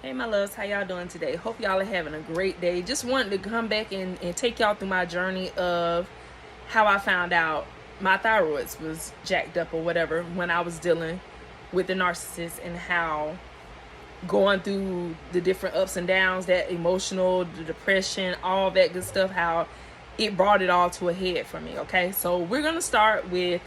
Hey my loves, how y'all doing today? Hope y'all are having a great day. Just wanted to come back and take y'all through my journey of how I found out my thyroid was jacked up or whatever when I was dealing with the narcissist, and how going through the different ups and downs, that emotional, the depression, all that good stuff, how it brought it all to a head for me. Okay, so we're gonna start with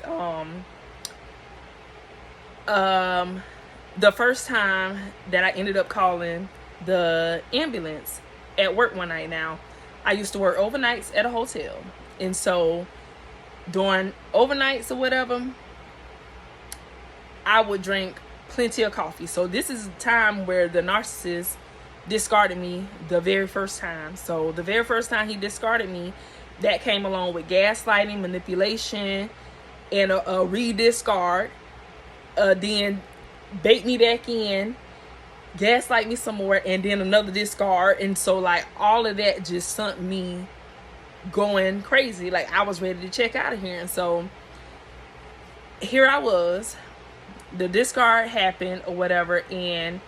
the first time that I ended up calling the ambulance at work one night. Now, I used to work overnights at a hotel. And so during overnights or whatever, I would drink plenty of coffee. So this is a time where the narcissist discarded me the very first time. So the very first time he discarded me, that came along with gaslighting, manipulation, and a re-discard. Then bait me back in, gaslight me some more, and then another discard. And so like all of that just sent me going crazy. Like I was ready to check out of here. And so here I was, the discard happened or whatever, and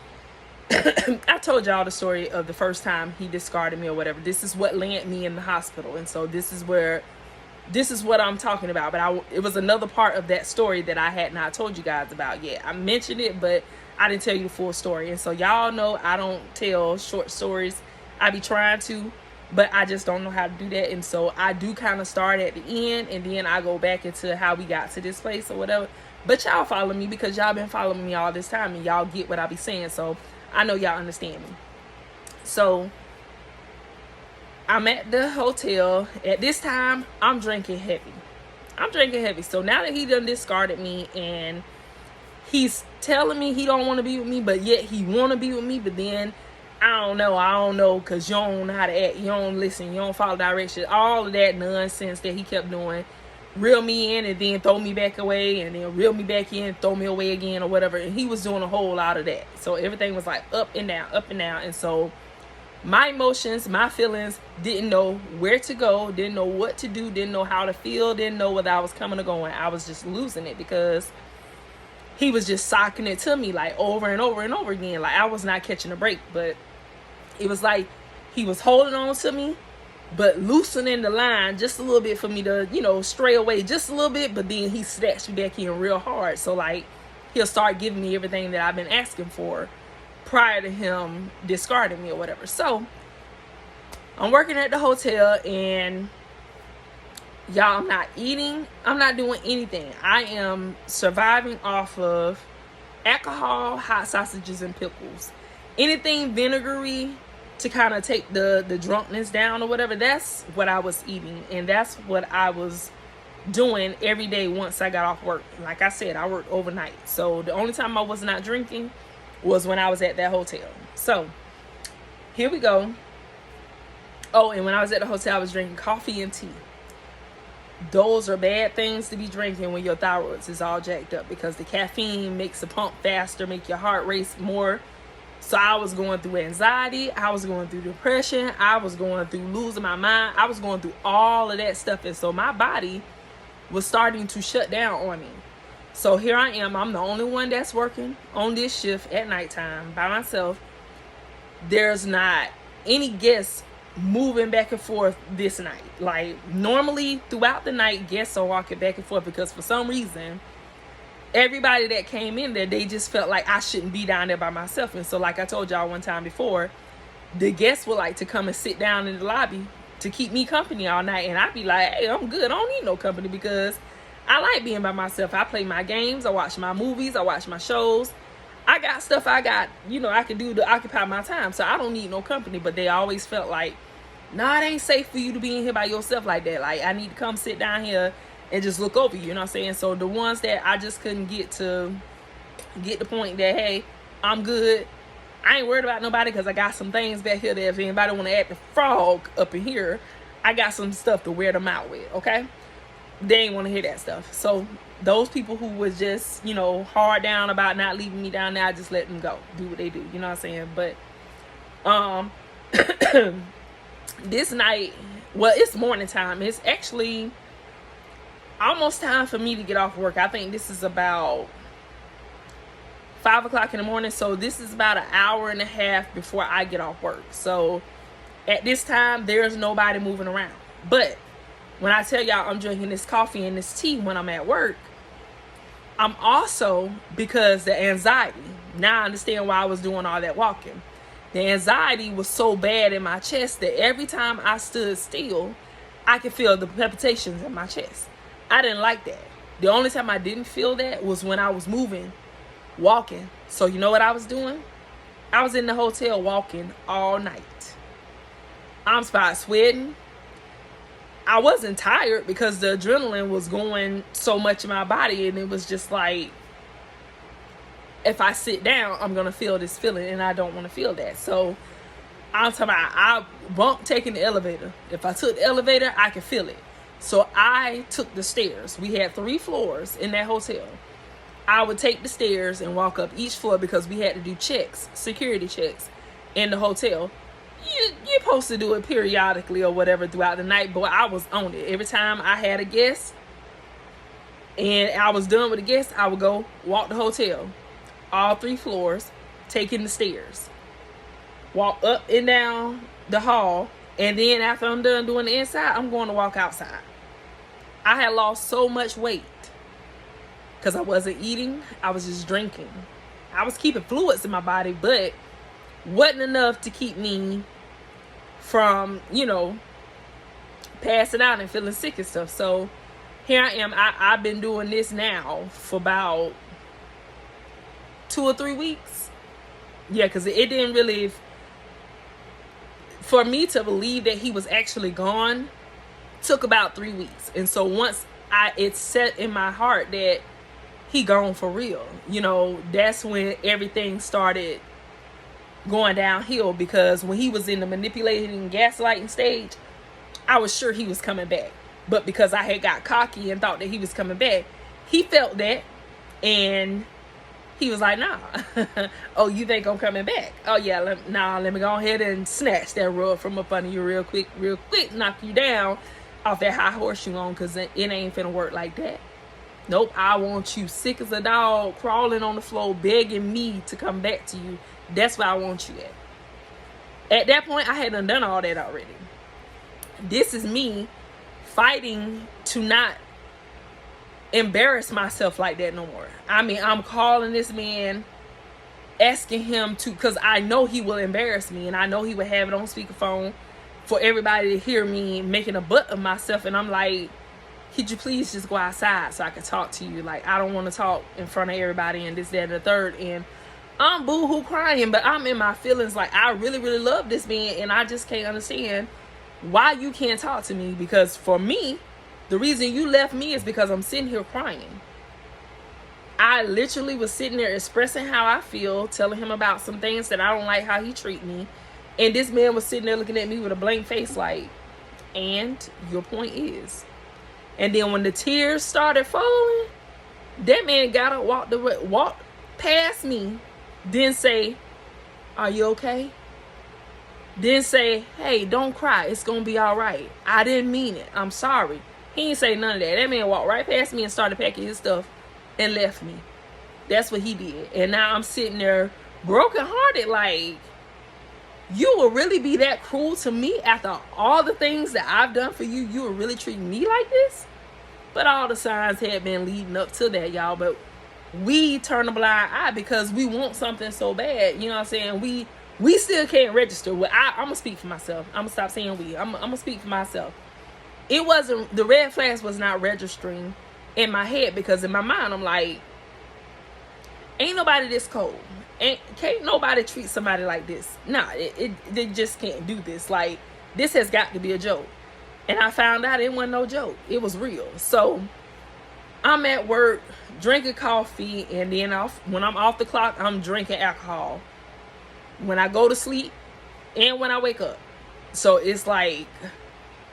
I told y'all the story of the first time he discarded me or whatever. This is what landed me in the hospital. And so this is what I'm talking about. But it was another part of that story that I had not told you guys about yet. I mentioned it, but I didn't tell you the full story. And so y'all know I don't tell short stories. I be trying to, but I just don't know how to do that. And so I do kind of start at the end, and then I go back into how we got to this place or whatever. But y'all follow me because y'all been following me all this time, and y'all get what I be saying. So I know y'all understand me. So I'm at the hotel. At this time, I'm drinking heavy. So now that he done discarded me, and he's telling me he don't want to be with me, but yet he want to be with me. But then I don't know, because you don't know how to act. You don't listen. You don't follow directions. All of that nonsense that he kept doing. Reel me in and then throw me back away, and then reel me back in, throw me away again or whatever. And he was doing a whole lot of that. So everything was like up and down, up and down. And so my emotions, my feelings, didn't know where to go, didn't know what to do, didn't know how to feel, didn't know whether I was coming or going. I was just losing it because he was just socking it to me like over and over and over again. Like I was not catching a break. But it was like he was holding on to me, but loosening the line just a little bit for me to, stray away just a little bit. But then he snatched me back in real hard. So like he'll start giving me everything that I've been asking for prior to him discarding me or whatever. So I'm working at the hotel, and y'all, I'm not eating, I'm not doing anything. I am surviving off of alcohol, hot sausages, and pickles. Anything vinegary to kind of take the drunkenness down or whatever. That's what I was eating, and that's what I was doing every day once I got off work. Like I said, I worked overnight. So the only time I was not drinking was when I was at that hotel. So here we go. Oh, and when I was at the hotel, I was drinking coffee and tea. Those are bad things to be drinking when your thyroid is all jacked up, because the caffeine makes the pump faster, make your heart race more. So I was going through anxiety, I was going through depression, I was going through losing my mind, I was going through all of that stuff. And so my body was starting to shut down on me. So here I am, I'm the only one that's working on this shift at nighttime by myself. There's not any guests moving back and forth this night. Like normally throughout the night, guests are walking back and forth, because for some reason everybody that came in there, they just felt like I shouldn't be down there by myself. And so like I told y'all one time before, the guests would like to come and sit down in the lobby to keep me company all night, and I'd be like, hey, I'm good, I don't need no company, because I like being by myself. I play my games, I watch my movies, I watch my shows. I got stuff I can do to occupy my time, so I don't need no company. But they always felt like, nah, it ain't safe for you to be in here by yourself like that. Like, I need to come sit down here and just look over you, you know what I'm saying? So the ones that I just couldn't get the point that, hey, I'm good, I ain't worried about nobody, because I got some things back here that if anybody want to act the frog up in here, I got some stuff to wear them out with, okay? They ain't want to hear that stuff. So those people who was just, hard down about not leaving me down there, I just let them go. Do what they do, you know what I'm saying? But this night, well, it's morning time. It's actually almost time for me to get off work. I think this is about 5 o'clock in the morning. So this is about an hour and a half before I get off work. So at this time, there's nobody moving around. But when I tell y'all I'm drinking this coffee and this tea when I'm at work, I'm also, because the anxiety, now I understand why I was doing all that walking. The anxiety was so bad in my chest that every time I stood still, I could feel the palpitations in my chest. I didn't like that. The only time I didn't feel that was when I was moving, walking. So you know what I was doing? I was in the hotel walking all night. I'm sweating. I wasn't tired because the adrenaline was going so much in my body, and it was just like, if I sit down, I'm going to feel this feeling, and I don't want to feel that. So I'm talking about, I bumped taking the elevator. If I took the elevator, I could feel it. So I took the stairs. We had 3 floors in that hotel. I would take the stairs and walk up each floor because we had to do checks, security checks in the hotel. You're supposed to do it periodically or whatever throughout the night, but I was on it. Every time I had a guest and I was done with the guest, I would go walk the hotel, all 3 floors, taking the stairs, walk up and down the hall, and then after I'm done doing the inside, I'm going to walk outside. I had lost so much weight because I wasn't eating, I was just drinking. I was keeping fluids in my body, but wasn't enough to keep me from, passing out and feeling sick and stuff. So here I am. I've been doing this now for about 2 or 3 weeks. Yeah, because it didn't really, for me to believe that he was actually gone, took about 3 weeks. And so once it's set in my heart that he gone for real, that's when everything started going downhill, because when he was in the manipulating and gaslighting stage, I was sure he was coming back. But because I had got cocky and thought that he was coming back, he felt that, and he was like, nah. Oh, you think I'm coming back? Oh yeah, let me go ahead and snatch that rug from up under you real quick, knock you down off that high horse you on, because it ain't finna work like that. Nope, I want you sick as a dog, crawling on the floor, begging me to come back to you. That's where I want you at. At that point, I hadn't done all that already. This is me fighting to not embarrass myself like that no more. I mean, I'm calling this man, asking him to, because I know he will embarrass me, and I know he would have it on speakerphone for everybody to hear me making a butt of myself. And I'm like, could you please just go outside so I can talk to you? Like, I don't want to talk in front of everybody and this, that, and the third. And I'm boo-hoo crying, but I'm in my feelings. Like, I really, really love this man, and I just can't understand why you can't talk to me. Because for me, the reason you left me is because I'm sitting here crying. I literally was sitting there expressing how I feel, telling him about some things that I don't like how he treat me. And this man was sitting there looking at me with a blank face like, and your point is. And then when the tears started falling, that man got up, walked past me, then say, are you okay? Then say, hey, don't cry. It's going to be all right. I didn't mean it. I'm sorry. He didn't say none of that. That man walked right past me and started packing his stuff and left me. That's what he did. And now I'm sitting there brokenhearted, like, you will really be that cruel to me after all the things that I've done for you? You will really treat me like this? But all the signs had been leading up to that, y'all. But we turn a blind eye because we want something so bad. You know what I'm saying? We still can't register. Well, I'm going to speak for myself. I'm going to stop saying we. I'm going to speak for myself. It wasn't, the red flags was not registering in my head, because in my mind, I'm like, ain't nobody this cold. Can't nobody treat somebody like this. Nah, they just can't do this. Like, this has got to be a joke. And I found out it wasn't no joke. It was real. So I'm at work drinking coffee, and then when I'm off the clock, I'm drinking alcohol. When I go to sleep and when I wake up. So it's like,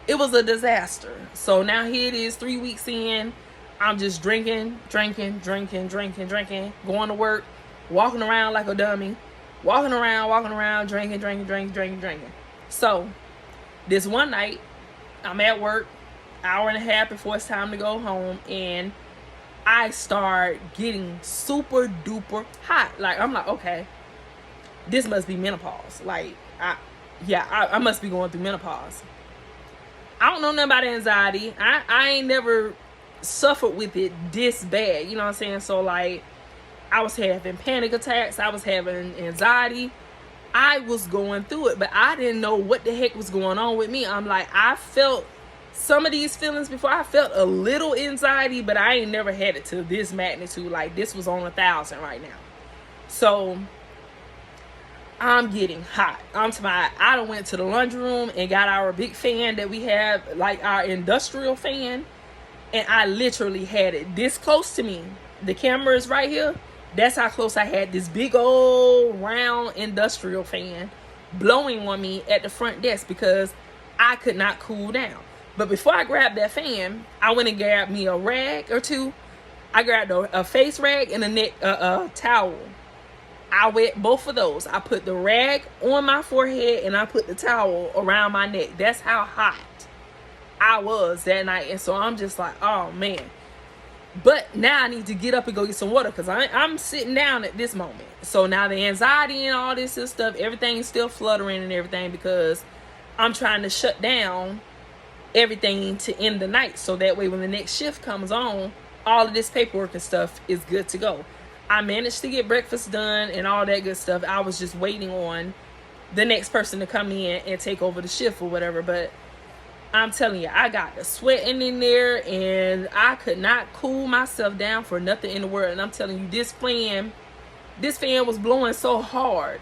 it was a disaster. So now here it is, 3 weeks in. I'm just drinking, going to work, walking around like a dummy, walking around, drinking. So this one night, I'm at work, hour and a half before it's time to go home, and I start getting super duper hot. Like, I'm like, okay, this must be menopause. Like, I must be going through menopause. I don't know nothing about anxiety. I ain't never suffered with it this bad. You know what I'm saying? So, like, I was having panic attacks. I was having anxiety. I was going through it, but I didn't know what the heck was going on with me. I'm like, I felt some of these feelings before. I felt a little anxiety, but I ain't never had it to this magnitude. Like, this was on 1,000 right now. So I'm getting hot. I done went to the laundry room and got our big fan that we have, like our industrial fan, and I literally had it this close to me. The camera is right here. That's how close I had this big old round industrial fan blowing on me at the front desk because I could not cool down. But before I grabbed that fan, I went and grabbed me a rag or two. I grabbed a face rag and a towel. I wet both of those. I put the rag on my forehead and I put the towel around my neck. That's how hot I was that night. And so I'm just like, oh man. But now I need to get up and go get some water because I'm sitting down at this moment. So now the anxiety and all this stuff, everything's still fluttering and everything because I'm trying to shut down everything to end the night. So that way when the next shift comes on, all of this paperwork and stuff is good to go. I managed to get breakfast done and all that good stuff. I was just waiting on the next person to come in and take over the shift or whatever. But I'm telling you, I got the sweating in there and I could not cool myself down for nothing in the world. And I'm telling you, this fan was blowing so hard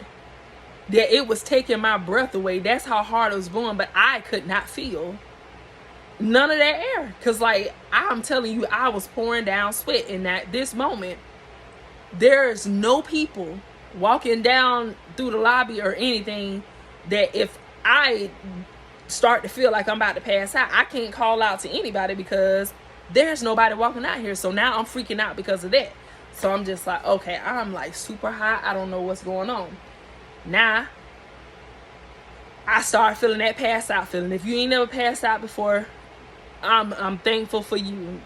that it was taking my breath away. That's how hard it was blowing, but I could not feel none of that air. Cause like, I'm telling you, I was pouring down sweat. And at this moment, there's no people walking down through the lobby or anything that if I start to feel like I'm about to pass out, I can't call out to anybody because there's nobody walking out here. So now I'm freaking out because of that. So I'm just like, okay, I'm like super hot. I don't know what's going on. Now I start feeling that pass out feeling. If you ain't never passed out before, I'm thankful for you.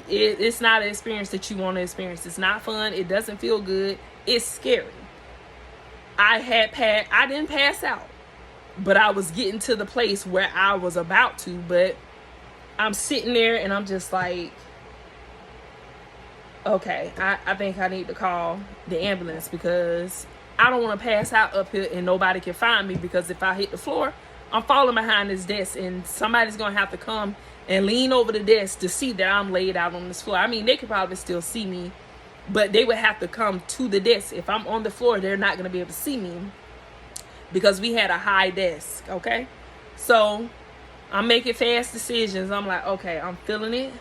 It's not an experience that you want to experience. It's not fun. It doesn't feel good. It's scary. I didn't pass out, but I was getting to the place where I was about to. But I'm sitting there and I'm just like, okay, I think I need to call the ambulance because I don't want to pass out up here and nobody can find me, because if I hit the floor, I'm falling behind this desk and somebody's going to have to come and lean over the desk to see that I'm laid out on this floor. I mean, they could probably still see me, but they would have to come to the desk. If I'm on the floor, they're not going to be able to see me because we had a high desk, okay? So I'm making fast decisions. I'm like, okay, I'm feeling it.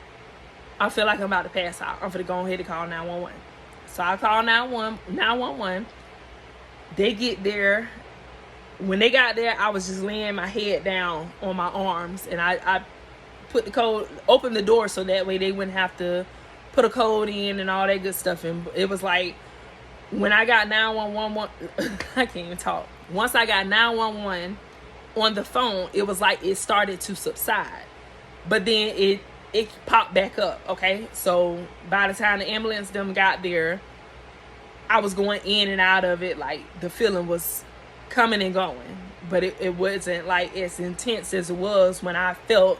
I feel like I'm about to pass out. I'm going to go ahead and call 911. So I call 911. They get there. When they got there, I was just laying my head down on my arms, and I put the code, opened the door so that way they wouldn't have to put a code in and all that good stuff. And it was like, when I got 911, I can't even talk. Once I got 911 on the phone, it was like it started to subside, but then it popped back up. Okay, so by the time the ambulance them got there, I was going in and out of it. Like, the feeling was coming and going, but it wasn't like as intense as it was when I felt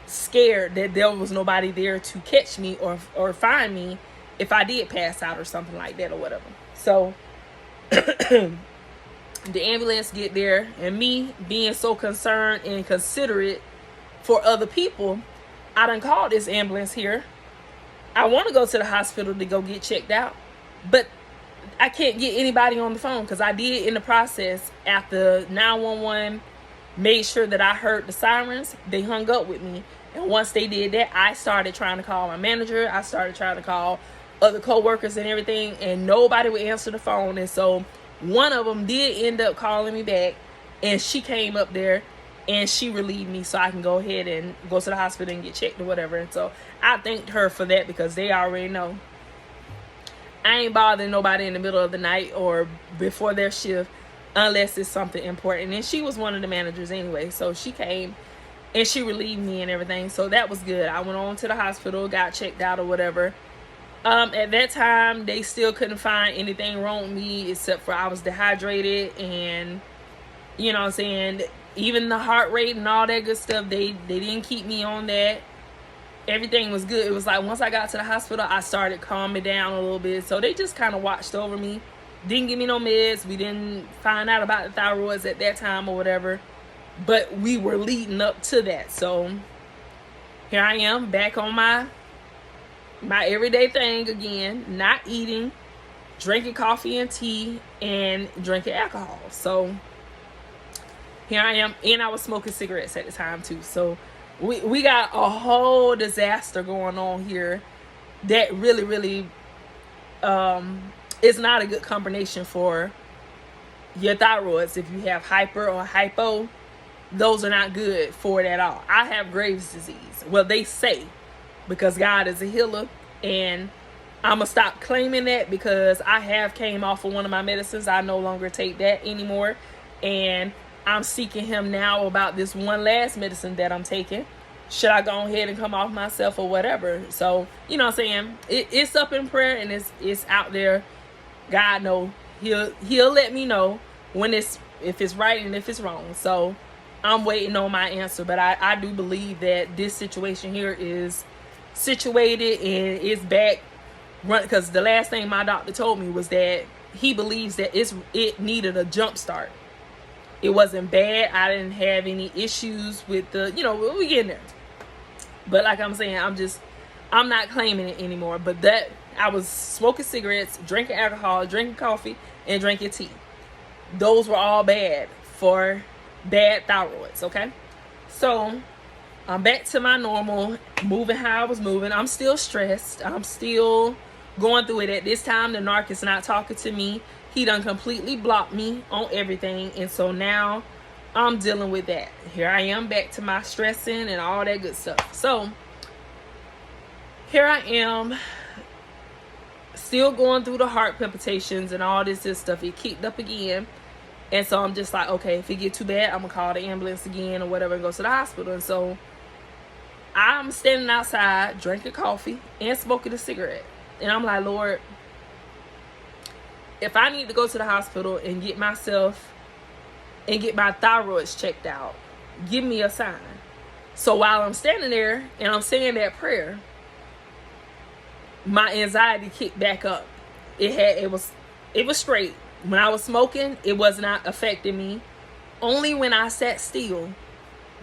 scared that there was nobody there to catch me or find me if I did pass out or something like that or whatever. So the ambulance get there, and me being so concerned and considerate for other people, I done called this ambulance here. I want to go to the hospital to go get checked out, but I can't get anybody on the phone, because I did in the process, after 911 made sure that I heard the sirens, they hung up with me. And once they did that, I started trying to call my manager. I started trying to call other co-workers and everything, and nobody would answer the phone. And so one of them did end up calling me back, and she came up there and she relieved me so I can go ahead and go to the hospital and get checked or whatever. And so I thanked her for that, because they already know I ain't bothering nobody in the middle of the night or before their shift unless it's something important. And she was one of the managers anyway, so she came and she relieved me and everything. So that was good. I went on to the hospital, got checked out or whatever. At that time, they still couldn't find anything wrong with me except for I was dehydrated, and you know what I'm saying, even the heart rate and all that good stuff, they didn't keep me on that. Everything was good. It was like once I got to the hospital, I started calming down a little bit. So they just kind of watched over me. Didn't give me no meds. We didn't find out about the thyroids at that time or whatever. But we were leading up to that. So here I am back on my everyday thing again. Not eating, drinking coffee and tea, and drinking alcohol. So here I am. And I was smoking cigarettes at the time too. So we got a whole disaster going on here that really is not a good combination for your thyroids. If you have hyper or hypo, those are not good for it at all. I have Graves' disease. Well, they say, because God is a healer, and I'm gonna stop claiming that because I have came off of one of my medicines. I no longer take that anymore, and I'm seeking him now about this one last medicine that I'm taking. Should I go ahead and come off myself or whatever? So, you know what I'm saying? It's up in prayer, and it's out there. God know. He'll let me know when if it's right and if it's wrong. So I'm waiting on my answer. But I do believe that this situation here is situated and it's back run, because the last thing my doctor told me was that he believes that it needed a jump start. It wasn't bad. I didn't have any issues with we getting there. But like I'm saying, I'm not claiming it anymore. But that I was smoking cigarettes, drinking alcohol, drinking coffee, and drinking tea. Those were all bad for bad thyroids, okay? So I'm back to my normal, moving how I was moving. I'm still stressed. I'm still going through it. At this time, the narc is not talking to me. He done completely blocked me on everything. And so now I'm dealing with that. Here I am back to my stressing and all that good stuff. So here I am still going through the heart palpitations and all this stuff. It kicked up again. And so I'm just like, okay, if it get too bad, I'm going to call the ambulance again or whatever and go to the hospital. And so I'm standing outside drinking coffee and smoking a cigarette. And I'm like, Lord, if I need to go to the hospital and get myself and get my thyroids checked out, give me a sign. So while I'm standing there and I'm saying that prayer, my anxiety kicked back up. It was straight. When I was smoking, it was not affecting me. Only when I sat still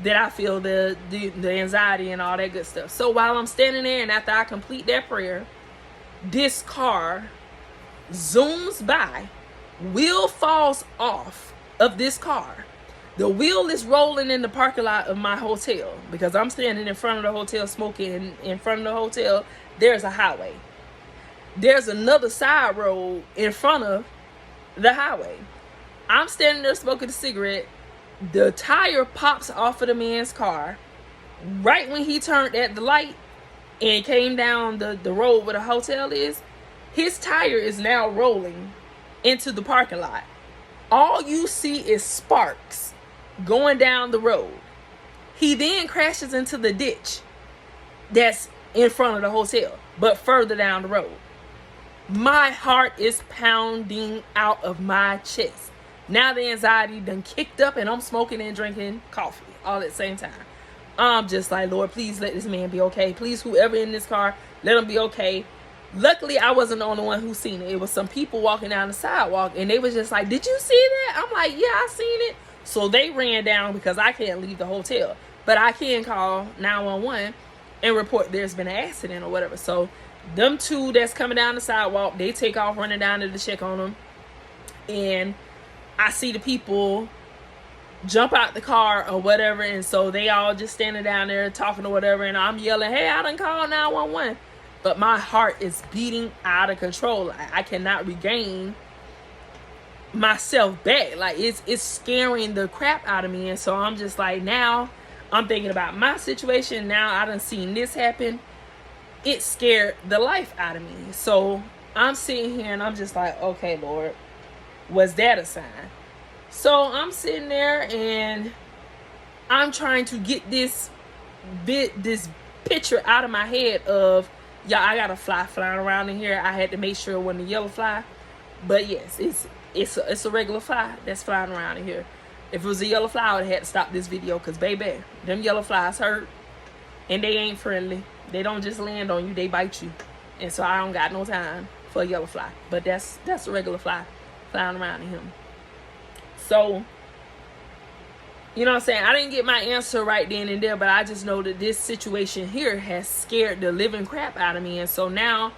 did I feel the anxiety and all that good stuff. So while I'm standing there and after I complete that prayer, this car zooms by, wheel falls off of this car. The wheel is rolling in the parking lot of my hotel because I'm standing in front of the hotel smoking, and in front of the hotel there's a highway. There's another side road in front of the highway. I'm standing there smoking a cigarette. The tire pops off of the man's car right when he turned at the light and came down the road where the hotel is. His tire is now rolling into the parking lot. All you see is sparks going down the road. He then crashes into the ditch that's in front of the hotel, but further down the road. My heart is pounding out of my chest. Now the anxiety done kicked up and I'm smoking and drinking coffee all at the same time. I'm just like, Lord, please let this man be okay. Please, whoever in this car, let him be okay. Luckily, I wasn't the only one who seen it. It was some people walking down the sidewalk and they was just like, did you see that? I'm like, yeah, I seen it. So they ran down because I can't leave the hotel. But I can call 911 and report there's been an accident or whatever. So them two that's coming down the sidewalk, they take off running down to check on them. And I see the people jump out the car or whatever. And so they all just standing down there talking or whatever. And I'm yelling, hey, I done called 911. But my heart is beating out of control. I cannot regain myself back. Like it's scaring the crap out of me. And so I'm just like, now I'm thinking about my situation. Now I done seen this happen. It scared the life out of me. So I'm sitting here and I'm just like, okay, Lord, was that a sign? So I'm sitting there and I'm trying to get this picture out of my head of Yeah, I got a fly flying around in here. I had to make sure it wasn't a yellow fly. But yes, it's a regular fly that's flying around in here. If it was a yellow fly, I would have had to stop this video, because baby, them yellow flies hurt and they ain't friendly. They don't just land on you, they bite you. And so I don't got no time for a yellow fly. But that's a regular fly flying around in him. So, you know what I'm saying? I didn't get my answer right then and there, but I just know that this situation here has scared the living crap out of me. And so now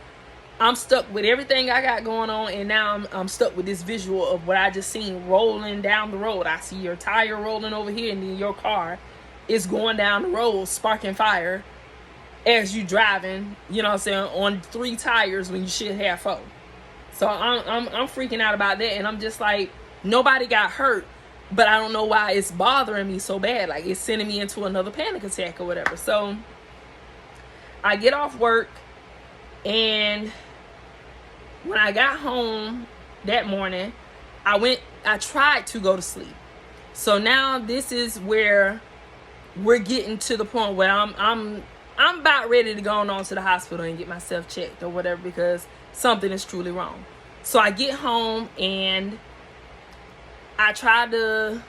I'm stuck with everything I got going on, and now I'm stuck with this visual of what I just seen rolling down the road. I see your tire rolling over here, and then your car is going down the road sparking fire as you driving, you know what I'm saying, on 3 tires when you should have 4. So I'm freaking out about that, and I'm just like, nobody got hurt, but I don't know why it's bothering me so bad. Like, it's sending me into another panic attack or whatever. So I get off work, and when I got home that morning, I tried to go to sleep. So now this is where we're getting to the point where I'm about ready to go on to the hospital and get myself checked or whatever, because something is truly wrong. So I get home and I try to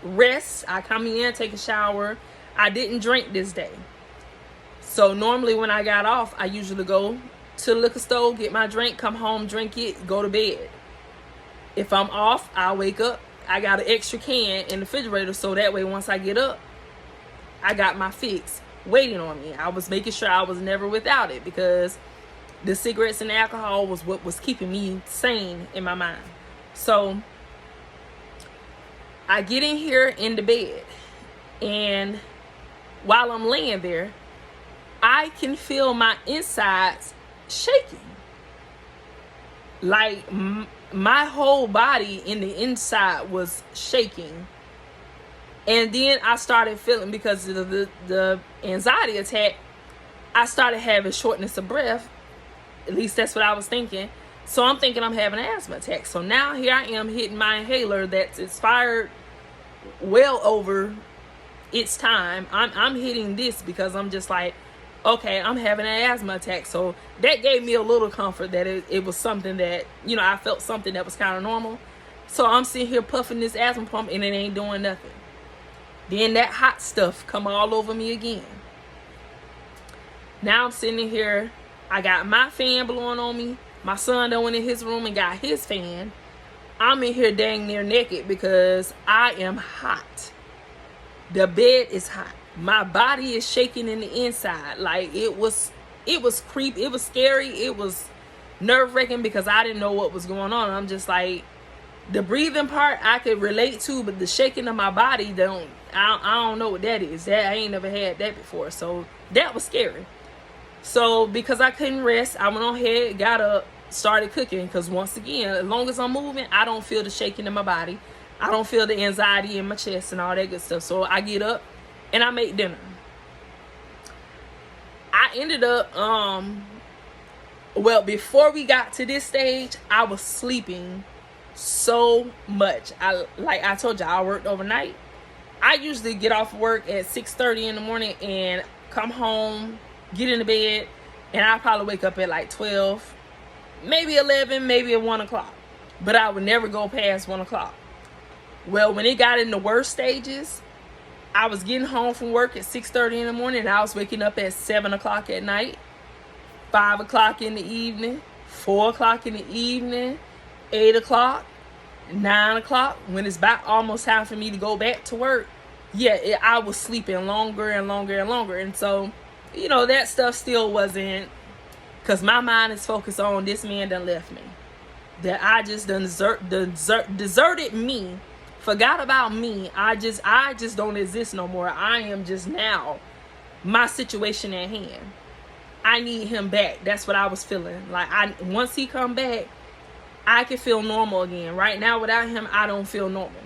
rest. I come in, take a shower. I didn't drink this day. So normally when I got off, I usually go to the liquor store, get my drink, come home, drink it, go to bed. If I'm off, I'll wake up. I got an extra can in the refrigerator, so that way once I get up, I got my fix waiting on me. I was making sure I was never without it, because the cigarettes and the alcohol was what was keeping me sane in my mind. So I get in here in the bed, and while I'm laying there, I can feel my insides shaking. Like my whole body in the inside was shaking. And then I started feeling, because of the anxiety attack, I started having shortness of breath. At least that's what I was thinking. So I'm thinking I'm having an asthma attack. So now here I am hitting my inhaler that's expired well over its time. I'm hitting this because I'm just like, okay, I'm having an asthma attack. So that gave me a little comfort that it was something that, you know, I felt something that was kind of normal. So I'm sitting here puffing this asthma pump, and it ain't doing nothing. Then that hot stuff come all over me again. Now I'm sitting here, I got my fan blowing on me. My son done went in his room and got his fan. I'm in here dang near naked because I am hot. The bed is hot. My body is shaking in the inside. Like, it was creepy. It was scary. It was nerve-wracking because I didn't know what was going on. I'm just like, the breathing part I could relate to, but the shaking of my body I don't know what that is. That I ain't never had that before. So that was scary. So because I couldn't rest, I went on ahead, got up, started cooking, because once again, as long as I'm moving, I don't feel the shaking in my body. I don't feel the anxiety in my chest and all that good stuff. So I get up and I make dinner. I ended up well, before we got to this stage, I was sleeping so much. Like I told you, I worked overnight. I usually get off work at 6:30 in the morning and come home, get in the bed, and I probably wake up at like 12, maybe 11, maybe at 1 o'clock. But I would never go past 1 o'clock. Well, when it got in the worst stages, I was getting home from work at 6:30 in the morning, and I was waking up at 7 o'clock at night, 5 o'clock in the evening, 4 o'clock in the evening, 8 o'clock, 9 o'clock, when it's about almost time for me to go back to work. Yeah, I was sleeping longer and longer and longer. And so, you know, that stuff still wasn't, because my mind is focused on this man done left me. That I just done deserted me, forgot about me. I just don't exist no more. I am just now my situation at hand. I need him back. That's what I was feeling. Like, once he come back, I can feel normal again. Right now, without him, I don't feel normal.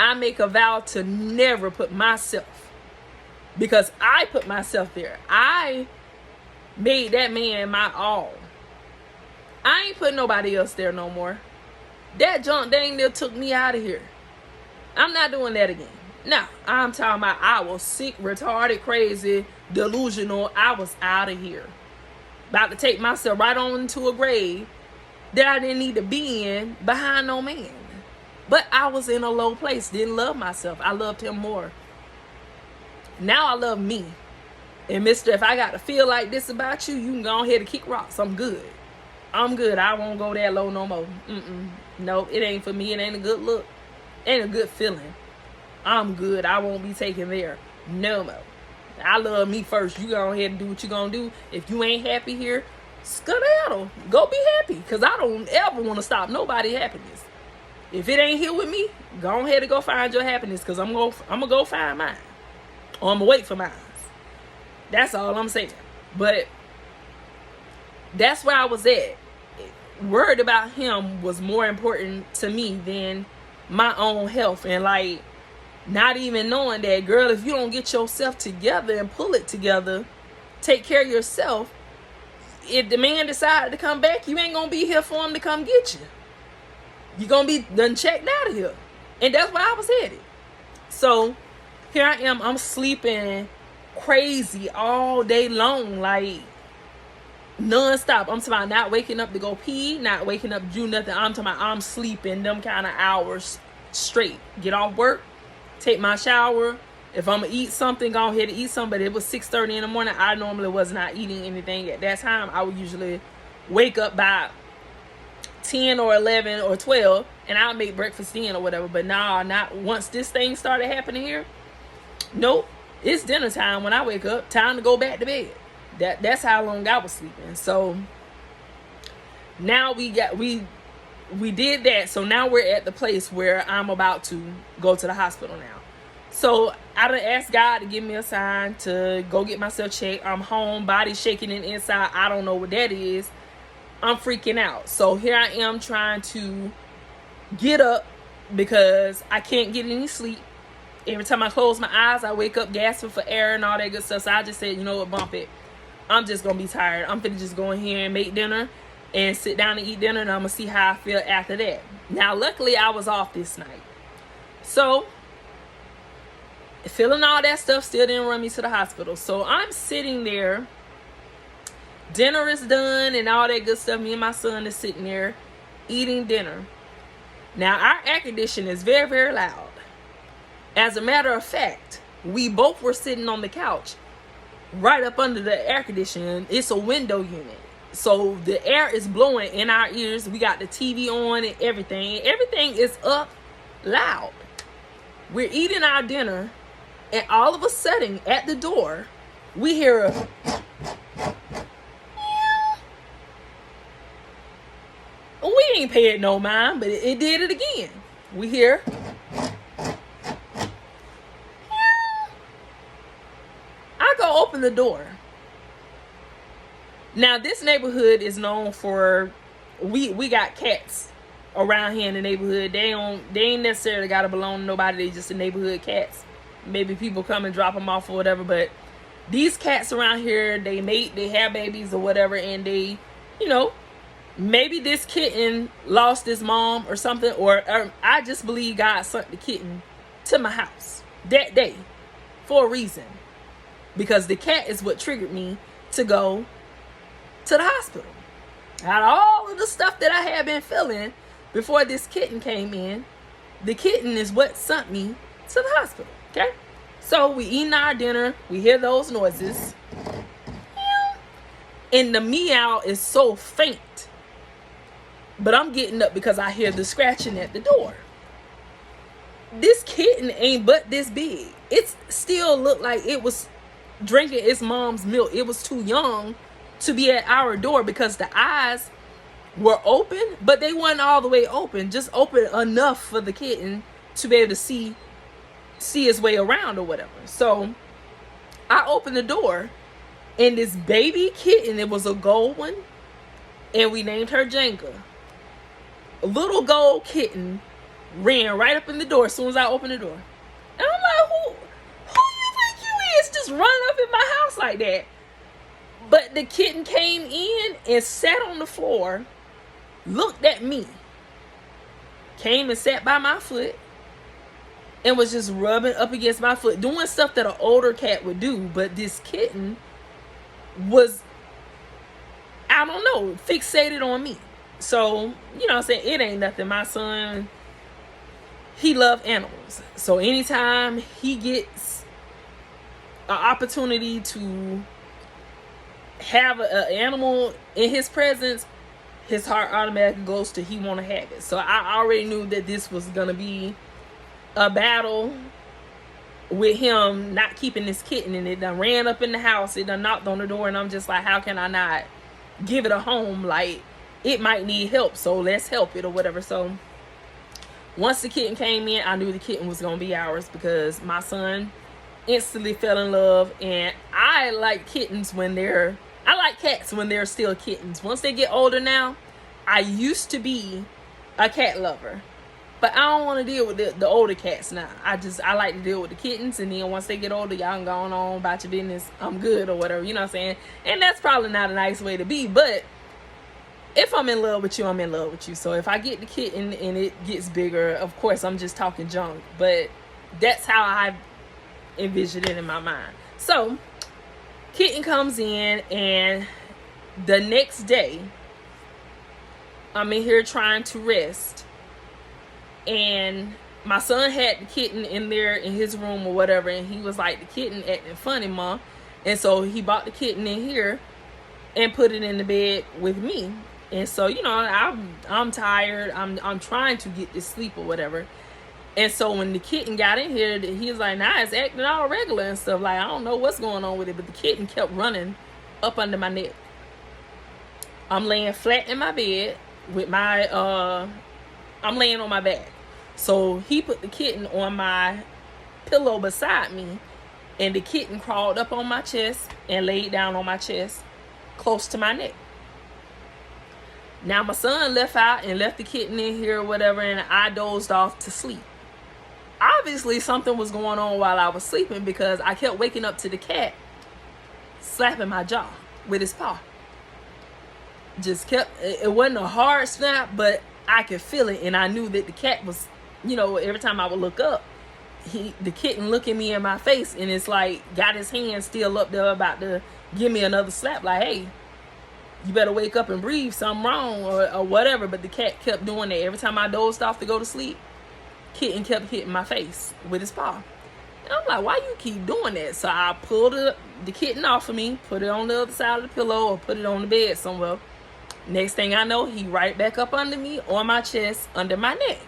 I make a vow to never put myself, because I put myself there. I made that man my all. I ain't put nobody else there no more. That junk dang near took me out of here. I'm not doing that again. No, I'm talking about I was sick, retarded, crazy, delusional. I was out of here. About to take myself right on into a grave that I didn't need to be in behind no man. But I was in a low place. Didn't love myself. I loved him more. Now I love me. And mister, if I got to feel like this about you, you can go ahead and kick rocks. I'm good. I'm good. I won't go that low no more. Nope, it ain't for me. It ain't a good look. Ain't a good feeling. I'm good. I won't be taken there no more. I love me first. You go ahead and do what you gonna do. If you ain't happy here, skedaddle. Go be happy. Because I don't ever want to stop nobody's happiness. If it ain't here with me, go ahead and go find your happiness. Because I'm gonna go find mine. Or I'm gonna wait for mine. That's all I'm saying. But that's where I was at. Worried about him was more important to me than my own health. And like, not even knowing that, girl, if you don't get yourself together and pull it together, take care of yourself, if the man decided to come back, you ain't gonna be here for him to come get you. You're gonna be done checked out of here. And that's where I was headed. So here I am, I'm sleeping crazy all day long, like non-stop. I'm talking about not waking up to go pee, not waking up to do nothing. I'm talking about I'm sleeping them kind of hours straight. Get off work, take my shower. If I'm gonna eat something, go ahead and eat something. But it was 6:30 in the morning. I normally was not eating anything at that time. I would usually wake up by 10 or 11 or 12 and I'll make breakfast then or whatever. But nah, not once this thing started happening here. Nope. It's dinner time when I wake up. Time to go back to bed. That's how long I was sleeping. So now we did that. So now we're at the place where I'm about to go to the hospital now. So I done asked God to give me a sign to go get myself checked. I'm home, body shaking and inside. I don't know what that is. I'm freaking out. So here I am trying to get up because I can't get any sleep. Every time I close my eyes, I wake up gasping for air and all that good stuff. So I just said, you know what, bump it. I'm just going to be tired. I'm finna just go in here and make dinner and sit down and eat dinner. And I'm going to see how I feel after that. Now, luckily, I was off this night. So, feeling all that stuff still didn't run me to the hospital. So, I'm sitting there. Dinner is done and all that good stuff. Me and my son is sitting there eating dinner. Now, our air conditioner is very, very loud. As a matter of fact, we both were sitting on the couch right up under the air conditioner. It's a window unit. So the air is blowing in our ears. We got the TV on and everything. Everything is up loud. We're eating our dinner and all of a sudden at the door, we hear a we ain't paying no mind, but it did it again. We hear I go open the door. Now this neighborhood is known for we got cats around here in the neighborhood. They ain't necessarily gotta belong to nobody. They just the neighborhood cats. Maybe people come and drop them off or whatever. But these cats around here, they mate, they have babies or whatever, and they, you know, maybe this kitten lost its mom or something, or I just believe God sent the kitten to my house that day for a reason. Because the cat is what triggered me to go to the hospital. Out of all of the stuff that I had been feeling before this kitten came in, the kitten is what sent me to the hospital. Okay? So we eating our dinner. We hear those noises. And the meow is so faint. But I'm getting up because I hear the scratching at the door. This kitten ain't but this big. It still looked like it was drinking its mom's milk. It was too young to be at our door because the eyes were open, but they weren't all the way open, just open enough for the kitten to be able to see its way around or whatever. So I opened the door and this baby kitten, it was a gold one, and we named her Jenga. A little gold kitten ran right up in the door as soon as I opened the door. And I'm like, who you think you is just running up in my house like that? But the kitten came in and sat on the floor, looked at me, came and sat by my foot, and was just rubbing up against my foot, doing stuff that an older cat would do. But this kitten was, I don't know, fixated on me. So, you know what I'm saying? It ain't nothing. My son, he loves animals. So anytime he gets an opportunity to have an animal in his presence, his heart automatically goes to he want to have it. So I already knew that this was going to be a battle with him not keeping this kitten. And it done ran up in the house. It done knocked on the door. And I'm just like, how can I not give it a home? Like, it might need help, so let's help it or whatever. So once the kitten came in, I knew the kitten was going to be ours, because my son instantly fell in love. And I like kittens when I like cats when they're still kittens. Once they get older now, I used to be a cat lover, but I don't want to deal with the older cats now. I like to deal with the kittens, and then once they get older, y'all can go on about your business. I'm good or whatever, you know what I'm saying? And that's probably not a nice way to be, but if I'm in love with you, I'm in love with you. So if I get the kitten and it gets bigger, of course, I'm just talking junk, but that's how I envision it in my mind. So kitten comes in, and the next day I'm in here trying to rest, and my son had the kitten in there in his room or whatever, and he was like, the kitten acting funny, Mom. And so he brought the kitten in here and put it in the bed with me. And so, you know, I'm tired. I'm trying to get to sleep or whatever. And so when the kitten got in here, he was like, nah, it's acting all regular and stuff. Like, I don't know what's going on with it. But the kitten kept running up under my neck. I'm laying flat in my bed with my, I'm laying on my back. So he put the kitten on my pillow beside me. And the kitten crawled up on my chest and laid down on my chest close to my neck. Now my son left out and left the kitten in here or whatever, and I dozed off to sleep. Obviously something was going on while I was sleeping, because I kept waking up to the cat slapping my jaw with his paw. Just kept, it wasn't a hard snap, but I could feel it, and I knew that the cat was, you know, every time I would look up, the kitten looking me in my face, and it's like got his hand still up there about to give me another slap, like, hey, you better wake up and breathe, something wrong or whatever. But the cat kept doing that. Every time I dozed off to go to sleep, kitten kept hitting my face with his paw. And I'm like, why you keep doing that? So I pulled the kitten off of me, put it on the other side of the pillow, or put it on the bed somewhere. Next thing I know, he right back up under me, on my chest, under my neck.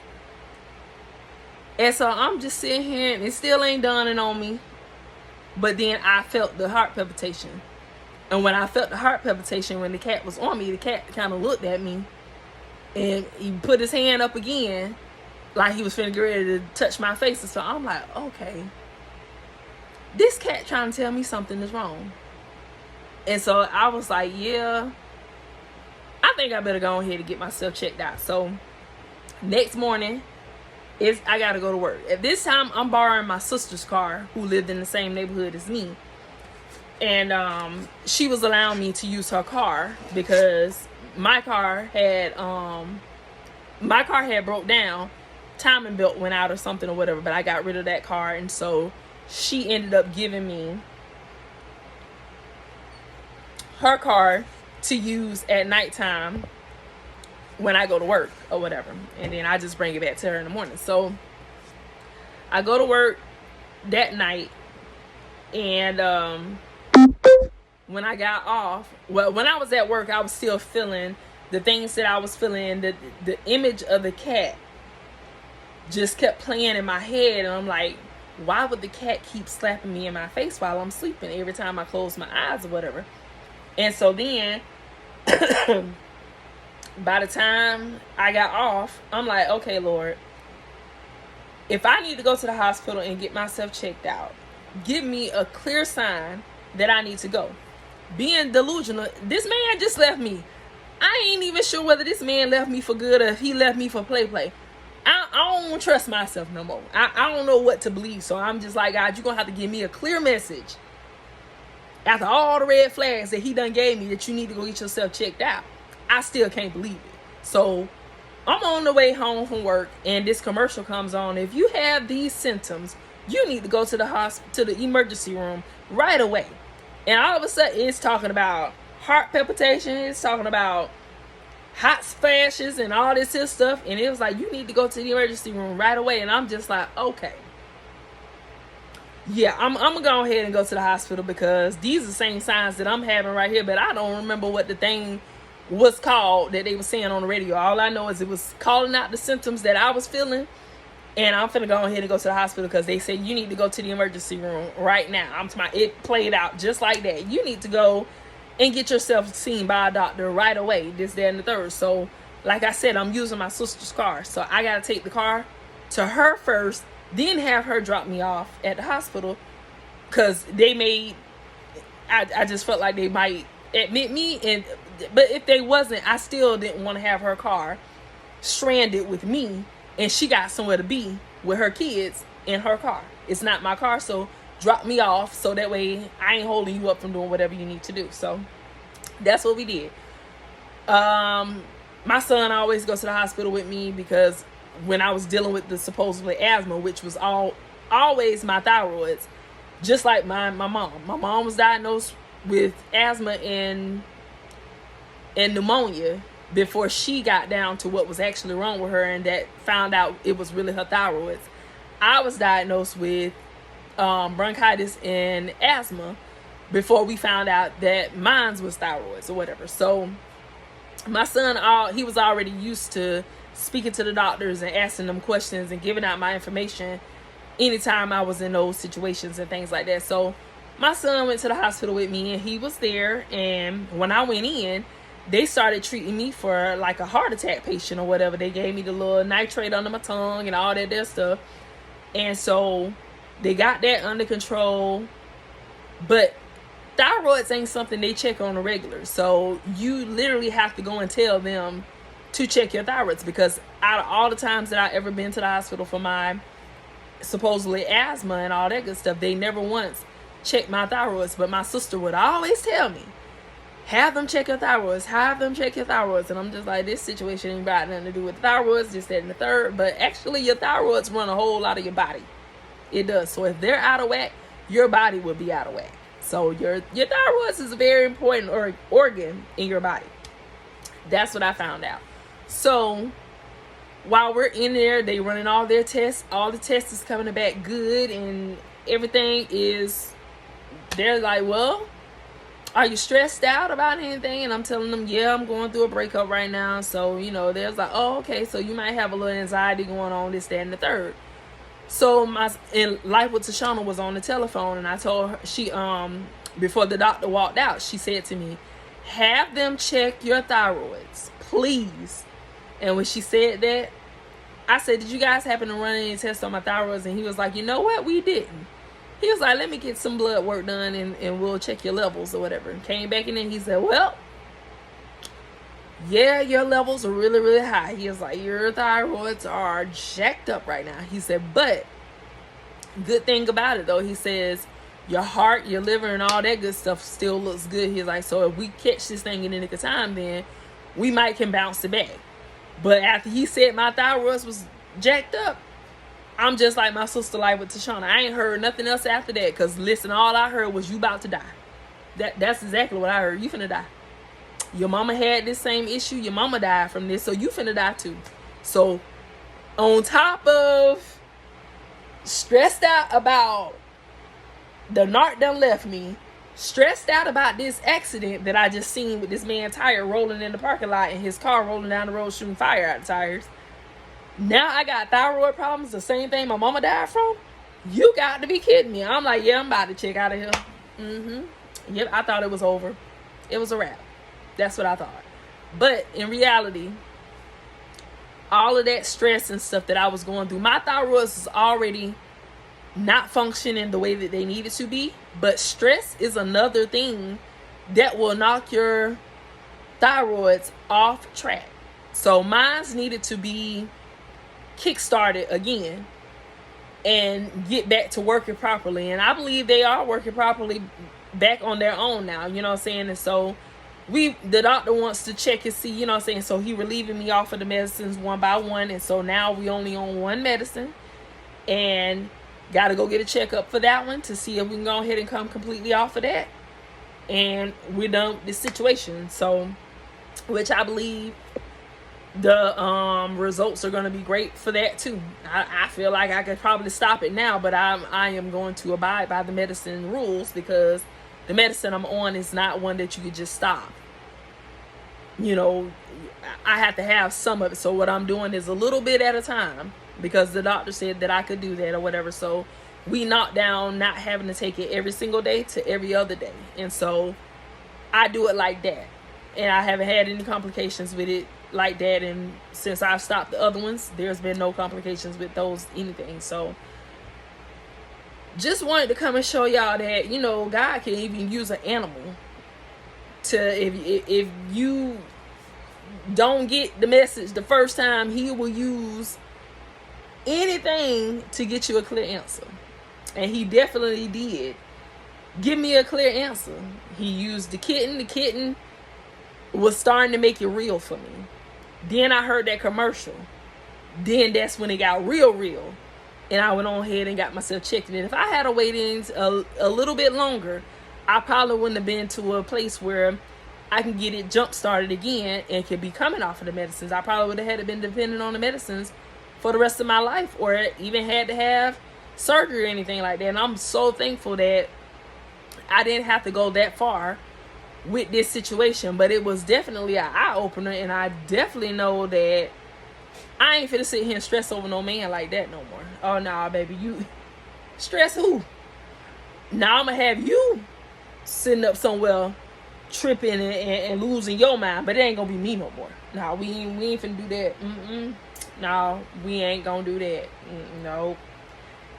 And so I'm just sitting here, and it still ain't dawning on me. But then I felt the heart palpitation. And when I felt the heart palpitation, when the cat was on me, the cat kind of looked at me, and he put his hand up again, like he was finna get ready to touch my face. And so I'm like, okay, this cat trying to tell me something is wrong. And so I was like, yeah, I think I better go ahead and get myself checked out. So next morning, I got to go to work. At this time, I'm borrowing my sister's car, who lived in the same neighborhood as me. And she was allowing me to use her car, because my car had broke down, timing belt went out or something or whatever, but I got rid of that car. And so she ended up giving me her car to use at nighttime when I go to work or whatever, and then I just bring it back to her in the morning. So I go to work that night, and when I got off, well, when I was at work, I was still feeling the things that I was feeling. The image of the cat just kept playing in my head, and I'm like, why would the cat keep slapping me in my face while I'm sleeping every time I close my eyes or whatever? And so then by the time I got off, I'm like, okay, Lord, if I need to go to the hospital and get myself checked out, give me a clear sign that I need to go. Being delusional, this man just left me. I ain't even sure whether this man left me for good or if he left me for play. I don't trust myself no more. I don't know what to believe. So I'm just like, God, you're going to have to give me a clear message after all the red flags that he done gave me, that you need to go get yourself checked out. I still can't believe it. So I'm on the way home from work and this commercial comes on. If you have these symptoms, you need to go to the hospital, to the emergency room right away. And all of a sudden it's talking about heart palpitation, it's talking about hot splashes and all this here stuff. And it was like, you need to go to the emergency room right away. And I'm just like, okay. Yeah, I'm gonna go ahead and go to the hospital because these are the same signs that I'm having right here, but I don't remember what the thing was called that they were saying on the radio. All I know is it was calling out the symptoms that I was feeling, and I'm finna go ahead and go to the hospital because they said you need to go to the emergency room right now. It played out just like that. You need to go and get yourself seen by a doctor right away, this, that, and the third. So, like I said, I'm using my sister's car, so I gotta take the car to her first, then have her drop me off at the hospital because I just felt like they might admit me, but if they wasn't, I still didn't want to have her car stranded with me and she got somewhere to be with her kids in her car. It's not my car, so drop me off so that way I ain't holding you up from doing whatever you need to do. So that's what we did. My son always goes to the hospital with me because when I was dealing with the supposedly asthma, which was always my thyroids, just like my mom. My mom was diagnosed with asthma and pneumonia before she got down to what was actually wrong with her, and that found out it was really her thyroids. I was diagnosed with bronchitis and asthma before we found out that mine was thyroids or whatever. So my son, he was already used to speaking to the doctors and asking them questions and giving out my information anytime I was in those situations and things like that. So my son went to the hospital with me and he was there, and when I went in, they started treating me for like a heart attack patient or whatever. They gave me the little nitrate under my tongue and all that there stuff, and so they got that under control. But thyroids ain't something they check on a regular, so you literally have to go and tell them to check your thyroids, because out of all the times that I ever been to the hospital for my supposedly asthma and all that good stuff, they never once checked my thyroids. But my sister would always tell me, have them check your thyroids, have them check your thyroids. And I'm just like, this situation ain't got nothing to do with thyroids, just that and the third. But actually your thyroids run a whole lot of your body. It does. So if they're out of whack, your body will be out of whack. So your thyroids is a very important organ in your body. That's what I found out. So while we're in there, they running all their tests. All the tests is coming back good, and everything is, they're like, well, are you stressed out about anything? And I'm telling them, yeah, I'm going through a breakup right now. So, there's like, oh, okay, so you might have a little anxiety going on, this, that, and the third. So Life with Tashana was on the telephone, and I told her, before the doctor walked out, she said to me, have them check your thyroids, please. And when she said that, I said, did you guys happen to run any tests on my thyroids? And he was like, you know what? We didn't. He was like, let me get some blood work done and we'll check your levels or whatever. And came back in and he said, well, yeah, your levels are really, really high. He was like, your thyroids are jacked up right now. He said, but good thing about it though, he says, your heart, your liver, and all that good stuff still looks good. He's like, so if we catch this thing in the nick of time, then we might can bounce it back. But after he said my thyroids was jacked up, I'm just like my sister Life with Tashana. I ain't heard nothing else after that. Because listen, all I heard was you about to die. That's exactly what I heard. You finna die. Your mama had this same issue. Your mama died from this. So you finna die too. So on top of stressed out about the Narc done left me, stressed out about this accident that I just seen with this man tire rolling in the parking lot and his car rolling down the road shooting fire out of tires. Now I got thyroid problems, the same thing my mama died from. You got to be kidding me. I'm like, yeah, I'm about to check out of here. Yep, I thought it was over. It was a wrap. That's what I thought. But in reality, all of that stress and stuff that I was going through, my thyroids is already not functioning the way that they needed to be. But stress is another thing that will knock your thyroids off track. So mine's needed to be kickstarted again and get back to working properly. And I believe they are working properly back on their own now. You know what I'm saying? And so the doctor wants to check and see, you know what I'm saying? So he relieving me off of the medicines one by one. And so now we only on one medicine. And got to go get a checkup for that one to see if we can go ahead and come completely off of that. And we're done with this situation. So, which I believe the results are going to be great for that too. I feel like I could probably stop it now, but I am going to abide by the medicine rules, because the medicine I'm on is not one that you could just stop. You know, I have to have some of it. So what I'm doing is a little bit at a time, because the doctor said that I could do that or whatever. So we knocked down not having to take it every single day to every other day. And so I do it like that. And I haven't had any complications with it like that. And since I've stopped the other ones, there's been no complications with those, anything. So just wanted to come and show y'all that, you know, God can even use an animal to, if you don't get the message the first time, he will use anything to get you a clear answer. And he definitely did give me a clear answer. He used the kitten. The kitten was starting to make it real for me. Then I heard that commercial. Then that's when it got real. And I went on ahead and got myself checked. And if I had to wait in a little bit longer, I probably wouldn't have been to a place where I can get it jump started again and could be coming off of the medicines. I probably would have had to been dependent on the medicines for the rest of my life, or even had to have surgery or anything like that. And I'm so thankful that I didn't have to go that far with this situation. But it was definitely an eye-opener, and I definitely know that I ain't finna sit here and stress over no man like that no more. Oh, nah, baby, you stress who? Now I'm gonna have you sitting up somewhere tripping and losing your mind, but it ain't gonna be me no more. Nah, we ain't finna do that. No, we ain't gonna do that. No.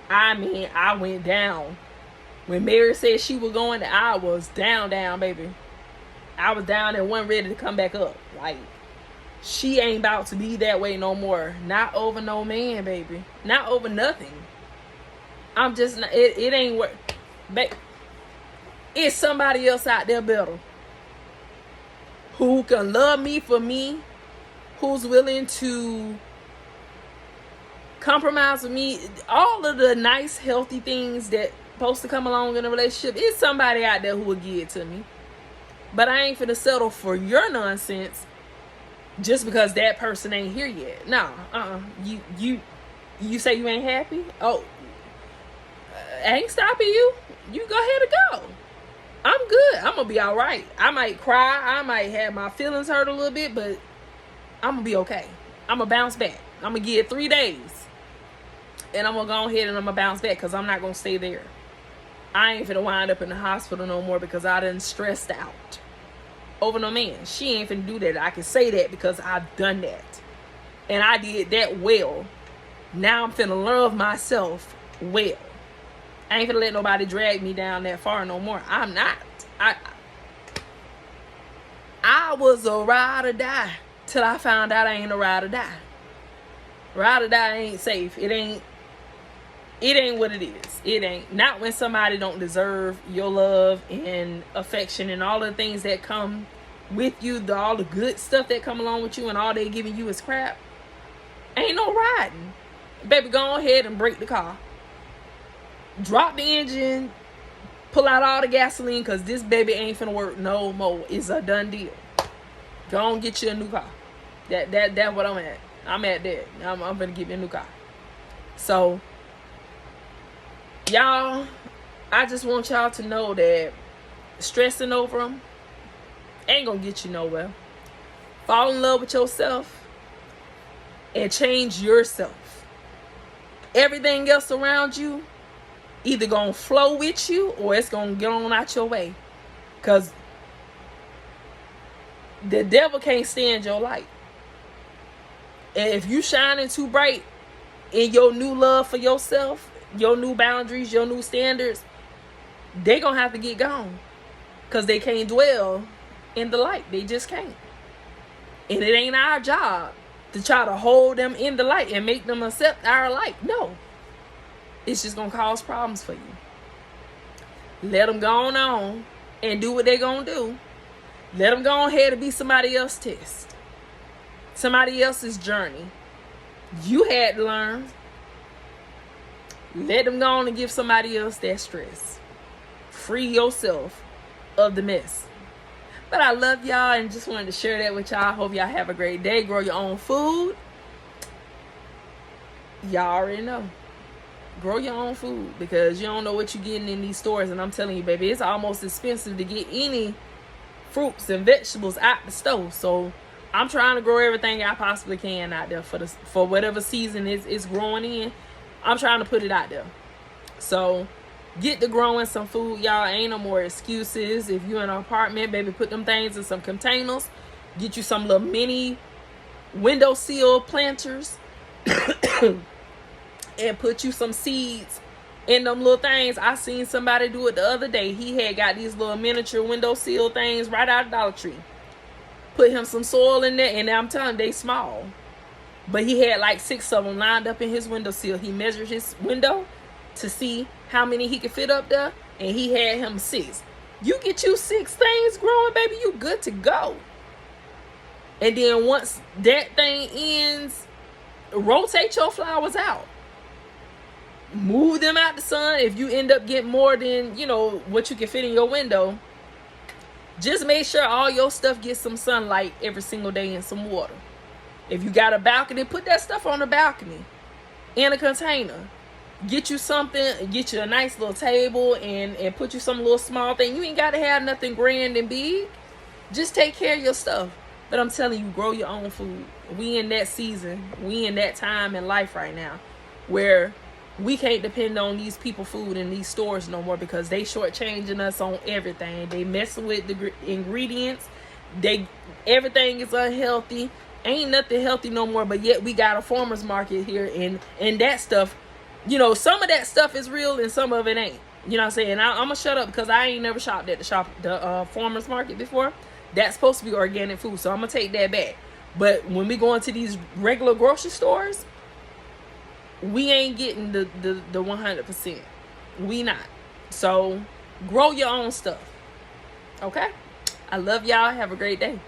I mean, I went down. When Mary said she was going, I was down, baby. I was down and wasn't ready to come back up. Like, she ain't about to be that way no more. Not over no man, baby. Not over nothing. I'm just not, it ain't work. It's somebody else out there better, who can love me for me, who's willing to compromise with me, all of the nice, healthy things that supposed to come along in a relationship. It's somebody out there who will give it to me. But I ain't finna settle for your nonsense just because that person ain't here yet. No, you say you ain't happy? Oh, I ain't stopping you. You go ahead and go. I'm good. I'm gonna be all right. I might cry. I might have my feelings hurt a little bit, but I'm gonna be okay. I'm gonna bounce back. I'm gonna give it 3 days, and I'm gonna go ahead and I'm gonna bounce back, because I'm not gonna stay there. I ain't finna wind up in the hospital no more because I done stressed out over no man. She ain't finna do that. I can say that because I've done that, and I did that well. Now I'm finna love myself well. I ain't finna let nobody drag me down that far no more. I'm not. I was a ride or die till I found out I ain't a ride or die. Ride or die ain't safe. It ain't what it is. It ain't. Not when somebody don't deserve your love and affection and all the things that come with you, all the good stuff that come along with you, and all they giving you is crap. Ain't no riding. Baby, go ahead and break the car. Drop the engine, pull out all the gasoline, because this baby ain't finna work no more. It's a done deal. Go on, get you a new car. That's what I'm at. I'm at that. I'm finna get me a new car. So, y'all, I just want y'all to know that stressing over them ain't gonna get you nowhere. Fall in love with yourself and change yourself. Everything else around you either gonna flow with you or it's gonna get on out your way, because the devil can't stand your light. And if you shining too bright in your new love for yourself, your new boundaries, your new standards, they gonna have to get gone, because they can't dwell in the light. They just can't. And it ain't our job to try to hold them in the light and make them accept our light. No. It's just gonna cause problems for you. Let them go on and do what they gonna do. Let them go ahead and be somebody else's test, somebody else's journey. You had to learn. Let them go on and give somebody else that stress. Free yourself of the mess. But I love y'all and just wanted to share that with y'all. Hope y'all have a great day. Grow your own food. Y'all already know. Grow your own food, because you don't know what you're getting in these stores. And I'm telling you, baby, it's almost expensive to get any fruits and vegetables out the store. So I'm trying to grow everything I possibly can out there for whatever season it's growing in. I'm trying to put it out there. So get to growing some food, y'all. Ain't no more excuses. If you're in an apartment, baby, put them things in some containers. Get you some little mini windowsill planters and put you some seeds in them little things. I seen somebody do it the other day. He had got these little miniature windowsill things right out of Dollar Tree. Put him some soil in there, and I'm telling you, they small. But he had like 6 of them lined up in his windowsill. He measured his window to see how many he could fit up there, and he had him 6. You get you 6 things growing, baby, you good to go. And then once that thing ends, rotate your flowers out. Move them out the sun. If you end up getting more than, what you can fit in your window, just make sure all your stuff gets some sunlight every single day and some water. If you got a balcony, put that stuff on the balcony in a container. Get you something, get you a nice little table, and put you some little small thing. You ain't got to have nothing grand and big. Just take care of your stuff. But I'm telling you, grow your own food. We in that season. We in that time in life right now where we can't depend on these people food in these stores no more, because they shortchanging us on everything. They messing with the ingredients. Everything is unhealthy. Ain't nothing healthy no more, but yet we got a farmer's market here, and that stuff, some of that stuff is real and some of it ain't. You know what I'm saying? I'm gonna shut up because I ain't never shopped at the farmer's market before. That's supposed to be organic food, so I'm gonna take that back. But when we go into these regular grocery stores, we ain't getting the 100%. We not. So grow your own stuff. Okay? I love y'all. Have a great day.